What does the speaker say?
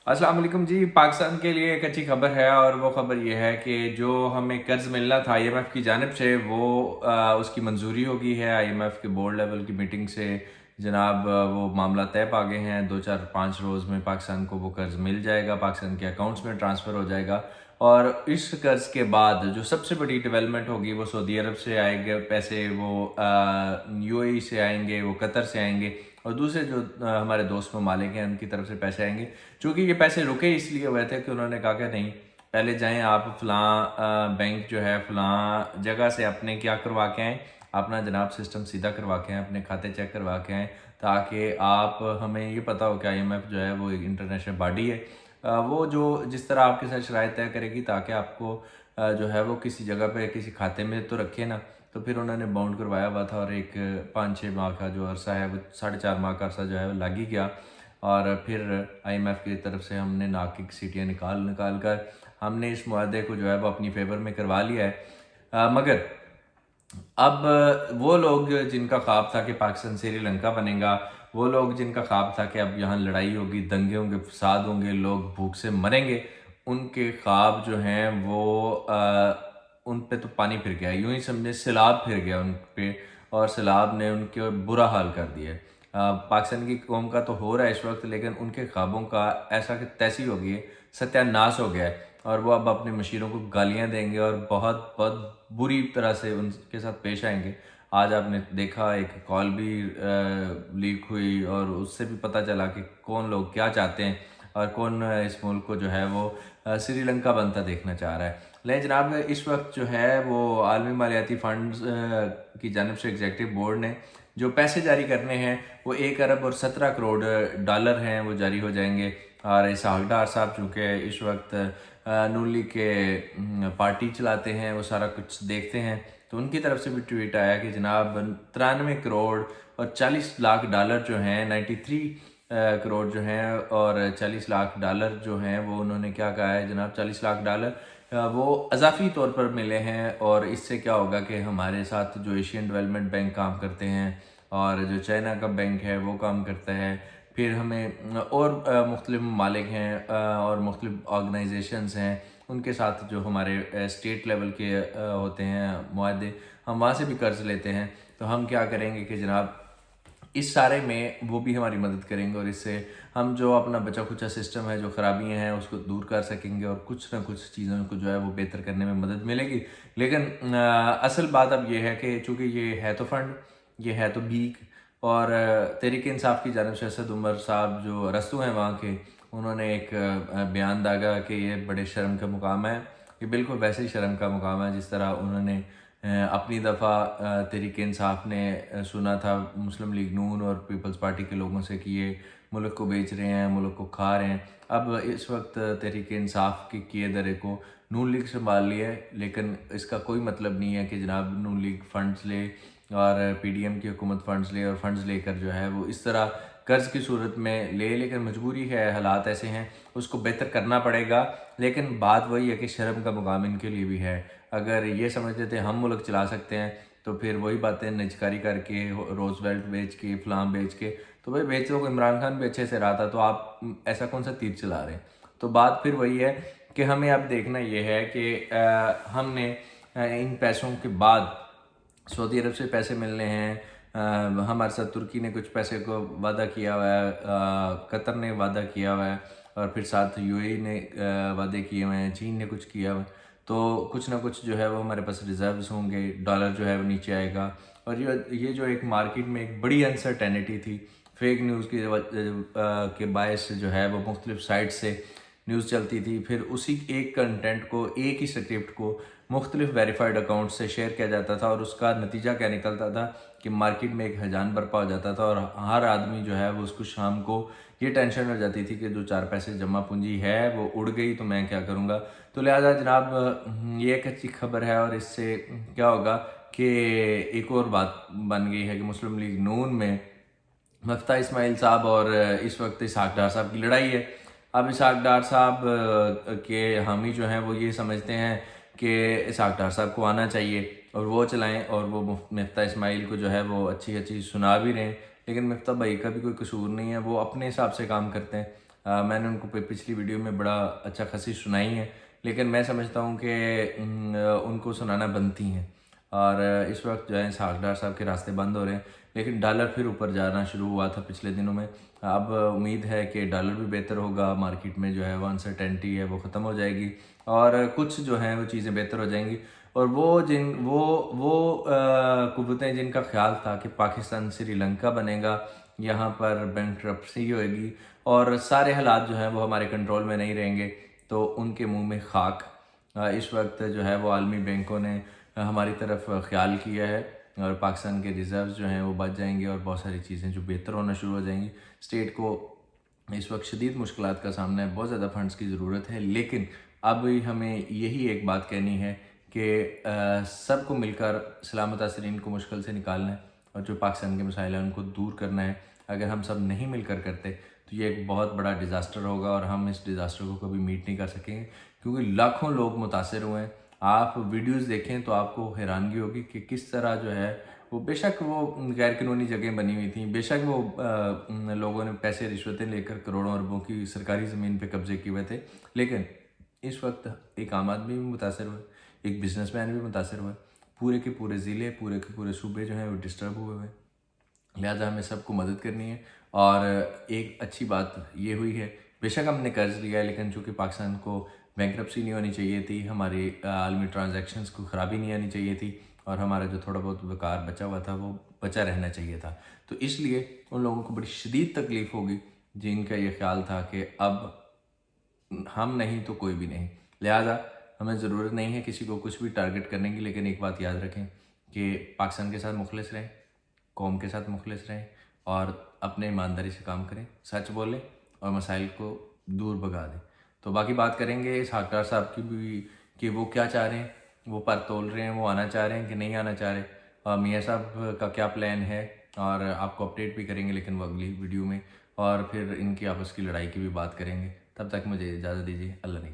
अस्सलाम वालेकुम जी। पाकिस्तान के लिए एक अच्छी खबर है और वो खबर ये है कि जो हमें कर्ज़ मिलना था आईएमएफ की जानिब से वो उसकी मंजूरी हो गई है। आईएमएफ के बोर्ड लेवल की मीटिंग से जनाब वो मामला तय पा गए हैं। 2-4-5 रोज़ में पाकिस्तान को वो कर्ज़ मिल जाएगा, पाकिस्तान के अकाउंट्स में ट्रांसफ़र हो जाएगा। और इस कर्ज़ के बाद जो सबसे बड़ी डेवलपमेंट होगी वो सऊदी अरब से आएंगे पैसे, वो यूएई से आएंगे, वो कतर से आएंगे और दूसरे जो हमारे दोस्त ममालिक हैं उनकी तरफ से पैसे आएंगे। चूँकि ये पैसे रुके इसलिए हुए थे कि उन्होंने कहा कि नहीं, पहले जाएं आप फ़लाँ बैंक जो है फ़लाँ जगह से अपने क्या करवा के आएँ, अपना जनाब सिस्टम सीधा करवा के आएँ, अपने खाते चेक करवा के आएँ, ताकि आप हमें ये पता हो कि आईएमएफ जो है वो एक इंटरनेशनल बॉडी है। वो जो जिस तरह आपके साथ शराइत तय करेगी ताकि आपको जो है वो किसी जगह पे किसी खाते में तो रखे ना। तो फिर उन्होंने बाउंड करवाया हुआ था और एक 5-6 माह का जो अरसा है वो 4.5 माह का अरसा जो है वो लग ही गया। और फिर आईएमएफ की तरफ से हमने नाक की सीटियाँ निकाल निकाल कर हमने इस मुआहदे को जो है वो अपनी फेवर में करवा लिया है। मगर अब वो लोग जिनका ख्वाब था कि पाकिस्तान श्रीलंका बनेगा, वो लोग जिनका ख्वाब था कि अब यहाँ लड़ाई होगी, दंगे होंगे, फसाद होंगे, लोग भूख से मरेंगे, उनके ख्वाब जो हैं वो उन पे तो पानी फिर गया। यूँ ही समझे सैलाब फिर गया उन पे और सैलाब ने उनके बुरा हाल कर दिया है। पाकिस्तान की कौम का तो हो रहा है इस वक्त, लेकिन उनके ख्वाबों का ऐसा कि तैसी हो गई है, सत्यानाश हो गया है। और वो अब अपने मशीरों को गालियाँ देंगे और बहुत बहुत बुरी तरह से उनके साथ पेश आएंगे। आज आपने देखा एक कॉल भी लीक हुई और उससे भी पता चला कि कौन लोग क्या चाहते हैं और कौन इस मुल्क को जो है वो श्रीलंका बनता देखना चाह रहा है। लेकिन जनाब इस वक्त जो है वो आलमी मालियाती फ़ंड्स की जानिब से एग्जीक्यूटिव बोर्ड ने जो पैसे जारी करने हैं वो 1 अरब और 17 करोड़ डॉलर हैं, वो जारी हो जाएंगे। और इसहाक डार साहब चूँकि इस वक्त नून लीग के पार्टी चलाते हैं, वो सारा कुछ देखते हैं, तो उनकी तरफ से भी ट्वीट आया कि जनाब 93 करोड़ और 40 लाख डॉलर जो हैं, 93 करोड़ जो हैं और 40 लाख डॉलर जो हैं, वो उन्होंने क्या कहा है जनाब, 40 लाख डॉलर वो अज़ाफ़ी तौर पर मिले हैं। और इससे क्या होगा कि हमारे साथ जो एशियन डेवलपमेंट बैंक काम करते हैं और जो चाइना का बैंक है वो काम करता है, फिर हमें और मुख्तलिफ ममालिक हैं और मुख्तलिफ ऑर्गेनाइजेशंस हैं, उनके साथ जो हमारे स्टेट लेवल के होते हैं मुआहदे, हम वहाँ से भी कर्ज़ लेते हैं। तो हम क्या करेंगे कि जनाब इस सारे में वो भी हमारी मदद करेंगे और इससे हम जो अपना बचा खुचा सिस्टम है, जो ख़राबियाँ हैं, उसको दूर कर सकेंगे और कुछ ना कुछ चीज़ों को जो है वो बेहतर करने में मदद मिलेगी। लेकिन असल बात अब ये है कि चूँकि ये है तो फ़ंड, ये है तो भीख। और तहरीक इंसाफ की जानिब से असद उमर साहब जो रस्तू हैं वहाँ के, उन्होंने एक बयान दागा कि ये बड़े शर्म का मुकाम है। ये बिल्कुल वैसे ही शर्म का मुकाम है जिस तरह उन्होंने अपनी दफ़ा तहरीक इंसाफ ने सुना था मुस्लिम लीग नून और पीपल्स पार्टी के लोगों से कि ये मुल्क को बेच रहे हैं, मुल्क को खा रहे हैं। अब इस वक्त तहरीक इंसाफ के किए दरे को नून लीग संभाल लिया है, लेकिन इसका कोई मतलब नहीं है कि जनाब नून लीग फ़ंड्स ले और पीडीएम की हुकूमत फ़ंड्स ले और फ़ंड्स लेकर जो है वो इस तरह कर्ज़ की सूरत में ले। लेकिन मजबूरी है, हालात ऐसे हैं, उसको बेहतर करना पड़ेगा। लेकिन बात वही है कि शर्म का मुकाम इनके लिए भी है। अगर ये समझते थे हम मुल्क चला सकते हैं तो फिर वही बातें निजकारी करके, रोज़वेल्ट बेच के, फ़लाँ बेच के, तो भाई बेच लो। इमरान खान भी अच्छे से रहा था, तो आप ऐसा कौन सा तीर चला रहे हैं। तो बात फिर वही है कि हमें अब देखना ये है कि हमने इन पैसों के बाद सऊदी अरब से पैसे मिलने हैं, हमारे साथ तुर्की ने कुछ पैसे को वादा किया हुआ है, कतर ने वादा किया हुआ है और फिर साथ यूएई ने वादे किए हुए हैं, चीन ने कुछ किया हुआ है। तो कुछ ना कुछ जो है वो हमारे पास रिजर्व्स होंगे, डॉलर जो है वो नीचे आएगा। और ये जो एक मार्केट में एक बड़ी अनसर्टेनिटी थी, फेक न्यूज़ के बायस से जो है वो मुख्तलिफ साइट से न्यूज़ चलती थी, फिर उसी एक कंटेंट को, एक ही स्क्रिप्ट को मुख्तलिफ वेरीफाइड अकाउंट से शेयर किया जाता था और उसका नतीजा क्या निकलता था कि मार्केट में एक हजान बरपा हो जाता था और हर आदमी जो है वो उसको शाम को ये टेंशन हो जाती थी कि जो 4 पैसे जमा पूंजी है वो उड़ गई तो मैं क्या करूँगा। तो लिहाजा जनाब ये एक अच्छी खबर है और इससे क्या होगा कि एक और बात बन गई है कि मुस्लिम लीग नून में मफ्ता इस्माइल साहब और इस वक्त इसहाक डार साहब की लड़ाई है। अब इसहाक डार साहब के हामी जो हैं वो ये समझते हैं कि इसहाक डार साहब को आना चाहिए और वो चलाएं और वो मफ्ता इस्माइल को जो है वो अच्छी अच्छी सुना भी रहे हैं। लेकिन मफ्ता भाई का भी कोई कसूर नहीं है, वो अपने हिसाब से काम करते हैं। मैंने उनको पछली वीडियो में बड़ा अच्छा खासी सुनाई है, लेकिन मैं समझता हूँ कि उनको सुनाना बनती हैं। और इस वक्त जो है इसहाक डार साहब के रास्ते बंद हो रहे हैं, लेकिन डॉलर फिर ऊपर जाना शुरू हुआ था पिछले दिनों में। अब उम्मीद है कि डॉलर भी बेहतर होगा, मार्केट में जो है वो अनसर्टेनिटी है वो ख़त्म हो जाएगी और कुछ जो है वो चीज़ें बेहतर हो जाएंगी। और वो कुव्वतें जिनका ख्याल था कि पाकिस्तान श्रीलंका बनेगा, यहाँ पर बैंकरप्सी होएगी और सारे हालात जो हैं वो हमारे कंट्रोल में नहीं रहेंगे, तो उनके मुंह में खाक। इस वक्त जो है वो आलमी बैंकों ने हमारी तरफ ख्याल किया है और पाकिस्तान के रिज़र्व्स जो हैं वो बच जाएंगे और बहुत सारी चीज़ें जो बेहतर होना शुरू हो जाएंगी। स्टेट को इस वक्त शदीद मुश्किलात का सामना है, बहुत ज़्यादा फंड्स की ज़रूरत है, लेकिन अब हमें यही एक बात कहनी है कि सबको मिलकर सलामत तासरीन को मुश्किल से निकालना है और जो पाकिस्तान के मसाइल हैं उनको दूर करना है। अगर हम सब नहीं मिलकर करते तो ये एक बहुत बड़ा डिज़ास्टर होगा और हम इस डिज़ास्टर को कभी मीट नहीं कर सकेंगे, क्योंकि लाखों लोग मुतासर हुए हैं। आप वीडियोस देखें तो आपको हैरानगी होगी कि किस तरह जो है वो, बेशक वो गैर कानूनी जगह बनी हुई थी, बेशक वो लोगों ने पैसे रिश्वतें लेकर करोड़ों अरबों की सरकारी ज़मीन पे कब्जे किए हुए थे, लेकिन इस वक्त एक आम आदमी भी मुतासर हुआ, एक बिजनेसमैन भी मुतासर हुआ, पूरे के पूरे ज़िले, पूरे के पूरे सूबे जो हैं वो डिस्टर्ब हुए हुए। लिहाजा हमें सबको मदद करनी है। और एक अच्छी बात ये हुई है, बेशक हमने कर्ज लिया है, लेकिन चूँकि पाकिस्तान को बैंकरप्सी नहीं होनी चाहिए थी, हमारी आलमी ट्रांजैक्शंस को ख़राबी नहीं आनी चाहिए थी और हमारा जो थोड़ा बहुत वक़ार बचा हुआ था वो बचा रहना चाहिए था। तो इसलिए उन लोगों को बड़ी शदीद तकलीफ़ होगी जिनका ये ख्याल था कि अब हम नहीं तो कोई भी नहीं। लिहाजा हमें ज़रूरत नहीं है किसी को कुछ भी टारगेट करने की, लेकिन एक बात याद रखें कि पाकिस्तान के साथ मुखलिस रहें, कौम के साथ मुखलिस रहें और अपने ईमानदारी से काम करें, सच बोलें और मसाइल को दूर भगा दें। तो बाकी बात करेंगे इसहाक डार साहब की भी कि वो क्या चाह रहे हैं, वो पर तोल रहे हैं, वो आना चाह रहे हैं कि नहीं आना चाह रहे, और मियाँ साहब का क्या प्लान है, और आपको अपडेट भी करेंगे लेकिन वो अगली वीडियो में, और फिर इनकी आपस की लड़ाई की भी बात करेंगे। तब तक मुझे इजाज़त दीजिए। अल्लाह ने